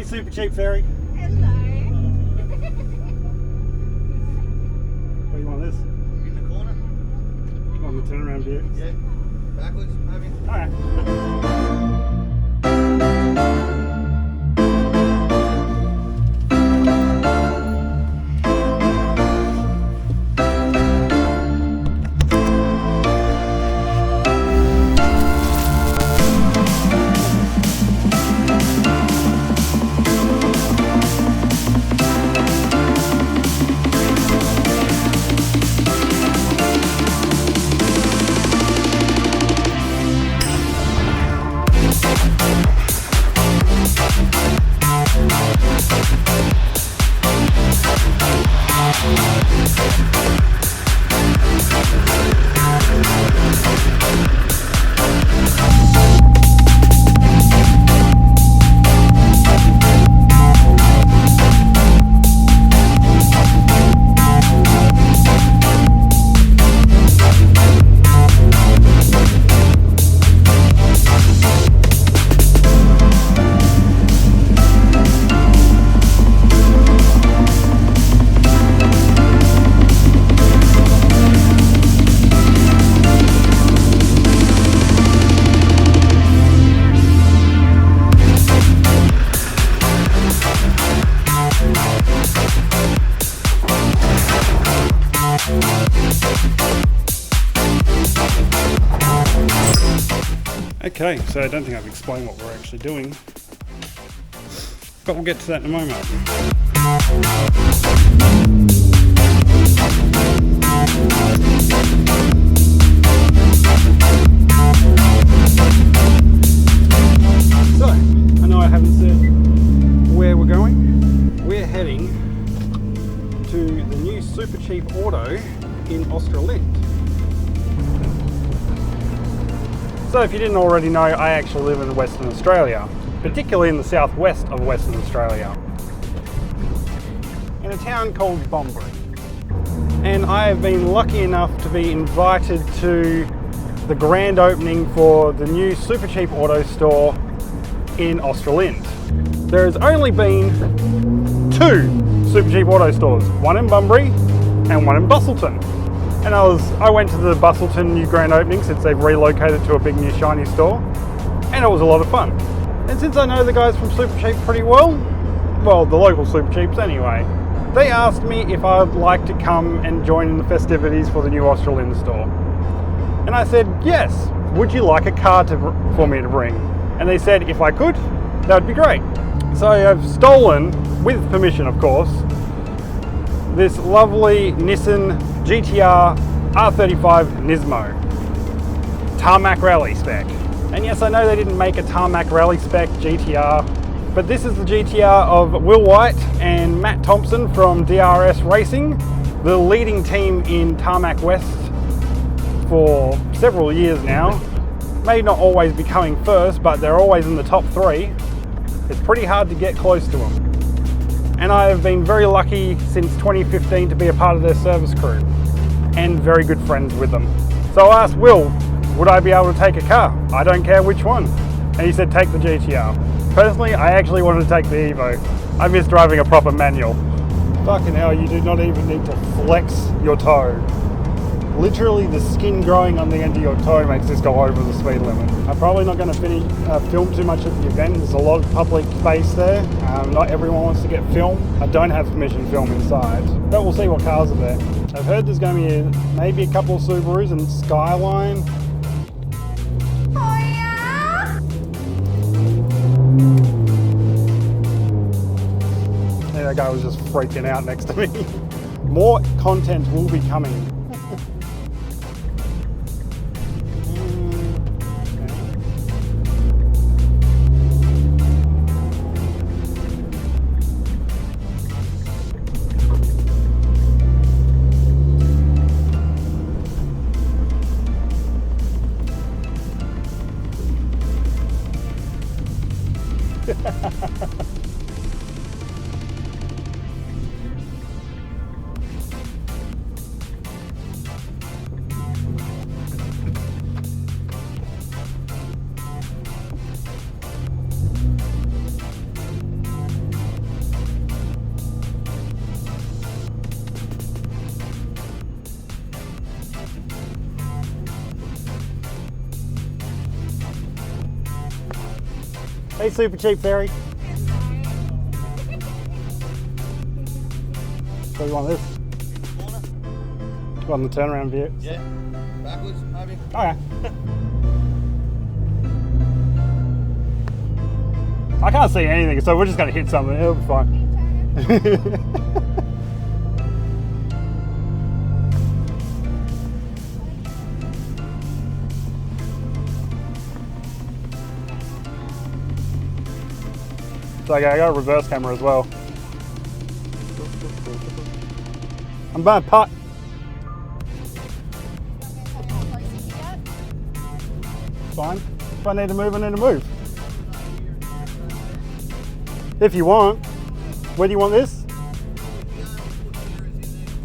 Supercheap Ferry. Hello. What do you want this? In the corner? On the turnaround view? Yeah. Backwards, maybe? Alright. Okay, so I don't think I've explained what we're actually doing, but we'll get to that in a moment. So, I know I haven't said where we're going. We're heading to the new Supercheap Auto in Australind. So if you didn't already know, I actually live in Western Australia, particularly in the southwest of Western Australia, in a town called Bunbury. And I have been lucky enough to be invited to the grand opening for the new Supercheap Auto store in Australind. There has only been 2 Supercheap Auto stores, one in Bunbury and one in Busselton. And I went to the Busselton new grand opening since they've relocated to a big new shiny store, and it was a lot of fun. And since I know the guys from Supercheap pretty well, the local Supercheaps anyway, they asked me if I'd like to come and join in the festivities for the new Australind store. And I said, yes, would you like a car for me to bring? And they said if I could, that would be great. So I've stolen, with permission of course, this lovely Nissan GTR R35 Nismo tarmac rally spec. And yes, I know they didn't make a tarmac rally spec GTR, but this is the GTR of Will White and Matt Thompson from DRS Racing, the leading team in Tarmac West for several years now. May not always be coming first, but they're always in the top 3. It's pretty hard to get close to them. And I have been very lucky since 2015 to be a part of their service crew and very good friends with them. So I asked Will, would I be able to take a car? I don't care which one. And he said, take the GTR. Personally, I actually wanted to take the Evo. I miss driving a proper manual. Fucking hell, you do not even need to flex your toe. Literally the skin growing on the end of your toe makes this go over the speed limit. I'm probably not going to film too much at the event. There's a lot of public space there. Not everyone wants to get film. I don't have permission to film inside, but we'll see what cars are there. I've heard there's going to be maybe a couple of Subarus and Skyline. Oh yeah! Yeah, that guy was just freaking out next to me. More content will be coming. Hey, Supercheap Fairy. So you want this? Corner? On the turnaround view. Yeah. Backwards, maybe. Okay. I can't see anything, so we're just going to hit something. It'll be fine. So okay, I got a reverse camera as well. I'm going to putt. Fine. If I need to move, I need to move. If you want. Where do you want this?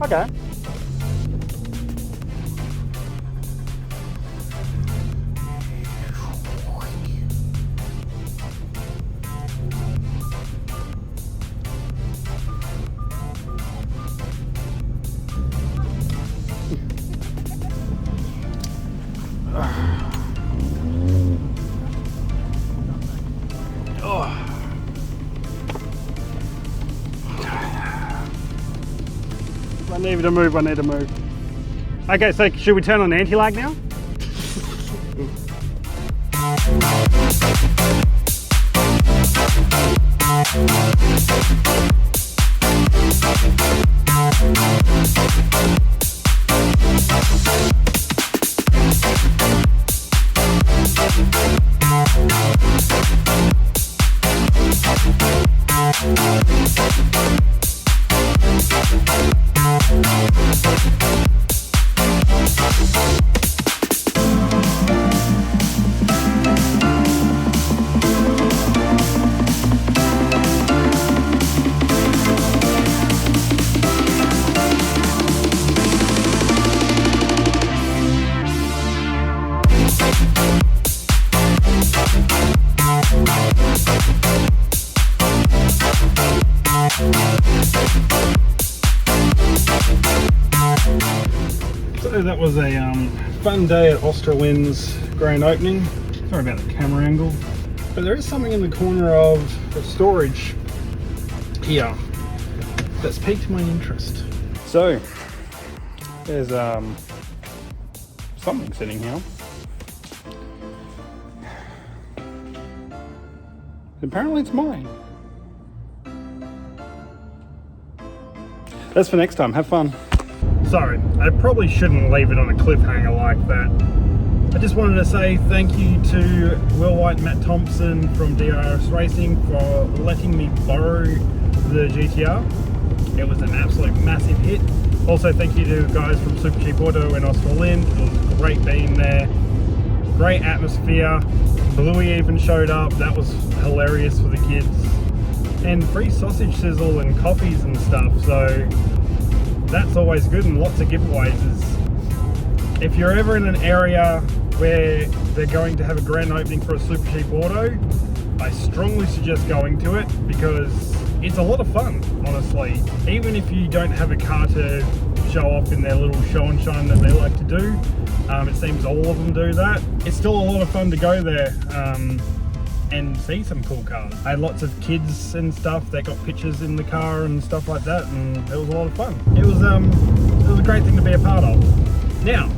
Okay. I need to move, I need to move. Okay, so should we turn on anti-lag now? So that was a fun day at Australine's grand opening. Sorry about the camera angle. But there is something in the corner of the storage here that's piqued my interest. So there's something sitting here. Apparently it's mine. That's for next time. Have fun. Sorry, I probably shouldn't leave it on a cliffhanger like that. I just wanted to say thank you to Will White and Matt Thompson from DRS Racing for letting me borrow the GTR. It was an absolute massive hit. Also thank you to guys from Supercheap Auto in Australind. It was great being there. Great atmosphere. Bluey even showed up. That was hilarious for the kids. And free sausage sizzle and coffees and stuff. So that's always good, and lots of giveaways. If you're ever in an area where they're going to have a grand opening for a Supercheap Auto, I strongly suggest going to it because it's a lot of fun, honestly. Even if you don't have a car to show off in their little show and shine that they like to do, it seems all of them do that. It's still a lot of fun to go there and see some cool cars. I had lots of kids and stuff that got pictures in the car and stuff like that, and it was a lot of fun. It was a great thing to be a part of. Now,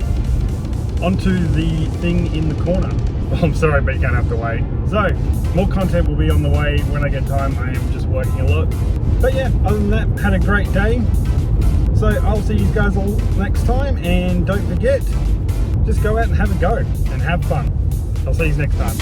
onto the thing in the corner. Well, I'm sorry, but you're gonna have to wait. So, more content will be on the way when I get time. I am just working a lot. But yeah, other than that, had a great day. So I'll see you guys all next time, and don't forget, just go out and have a go and have fun. I'll see you next time.